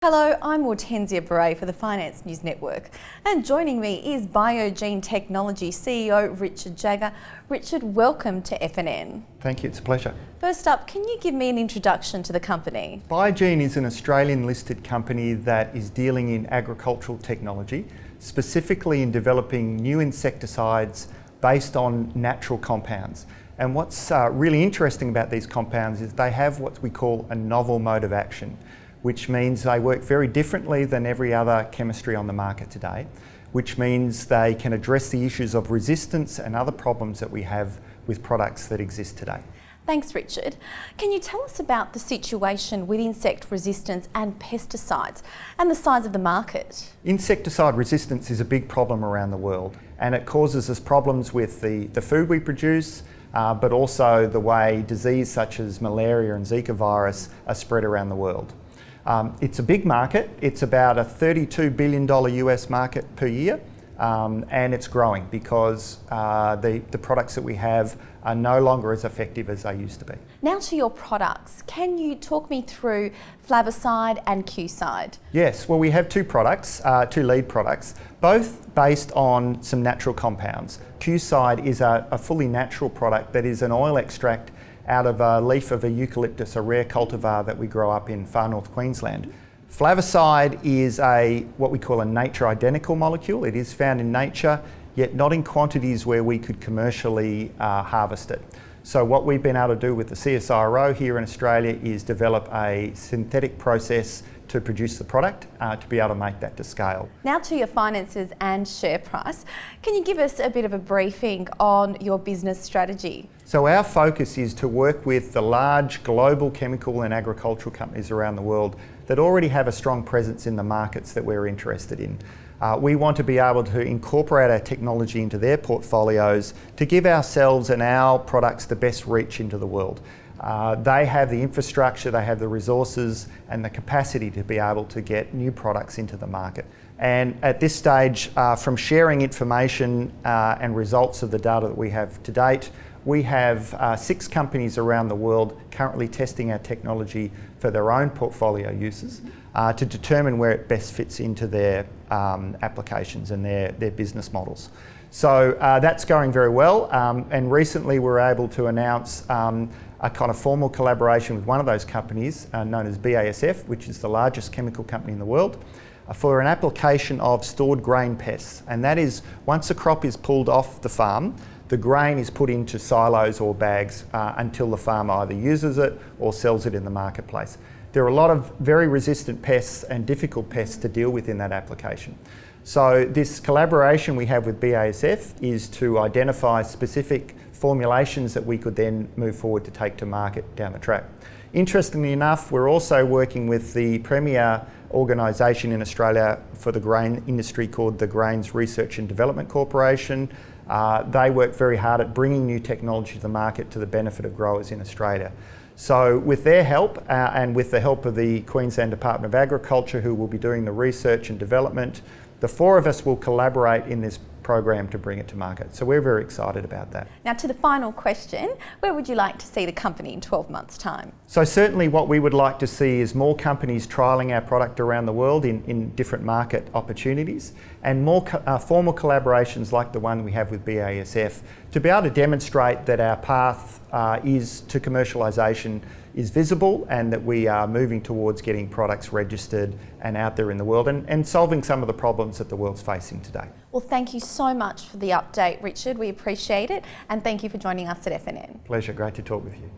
Hello, I'm Hortensia Beret for the Finance News Network, and joining me is Biogene Technology CEO Richard Jagger. Richard, welcome to FNN. Thank you, it's a pleasure. First up, can you give me an introduction to the company? Biogene is an Australian listed company that is dealing in agricultural technology, specifically in developing new insecticides based on natural compounds. And what's really interesting about these compounds is they have what we call a novel mode of action, which means they work very differently than every other chemistry on the market today, which means they can address the issues of resistance and other problems that we have with products that exist today. Thanks, Richard. Can you tell us about the situation with insect resistance and pesticides and the size of the market? Insecticide resistance is a big problem around the world, and it causes us problems with the food we produce, but also the way disease such as malaria and Zika virus are spread around the world. It's a big market. It's about a $32 billion US market per year, and it's growing because the products that we have are no longer as effective as they used to be. Now to your products. Can you talk me through flavicide and Q-side? Yes, well, we have two products, two lead products, both based on some natural compounds. Q-side is a fully natural product that is an oil extract out of a leaf of a eucalyptus, a rare cultivar that we grow up in far north Queensland. Flavicide is what we call a nature identical molecule. It is found in nature, yet not in quantities where we could commercially harvest it. So what we've been able to do with the CSIRO here in Australia is develop a synthetic process to produce the product to be able to make that to scale. Now to your finances and share price. Can you give us a bit of a briefing on your business strategy? So our focus is to work with the large global chemical and agricultural companies around the world that already have a strong presence in the markets that we're interested in. We want to be able to incorporate our technology into their portfolios to give ourselves and our products the best reach into the world. They have the infrastructure, they have the resources and the capacity to be able to get new products into the market. And at this stage, from sharing information and results of the data that we have to date, we have 6 companies around the world currently testing our technology for their own portfolio uses to determine where it best fits into their applications and their business models. So that's going very well, and recently we were able to announce a kind of formal collaboration with one of those companies known as BASF, which is the largest chemical company in the world, for an application of stored grain pests. And that is, once a crop is pulled off the farm, the grain is put into silos or bags until the farmer either uses it or sells it in the marketplace. There are a lot of very resistant pests and difficult pests to deal with in that application. So this collaboration we have with BASF is to identify specific formulations that we could then move forward to take to market down the track. Interestingly enough, we're also working with the premier organisation in Australia for the grain industry called the Grains Research and Development Corporation. They work very hard at bringing new technology to the market to the benefit of growers in Australia. So with their help and with the help of the Queensland Department of Agriculture, who will be doing the research and development, the 4 of us will collaborate in this program to bring it to market. So we're very excited about that. Now to the final question, where would you like to see the company in 12 months' time? So certainly what we would like to see is more companies trialling our product around the world in different market opportunities, and more formal collaborations like the one we have with BASF to be able to demonstrate that our path is to commercialisation is visible and that we are moving towards getting products registered and out there in the world and solving some of the problems that the world's facing today. Well, thank you so much for the update, Richard. We appreciate it, and thank you for joining us at FNN. Pleasure, great to talk with you.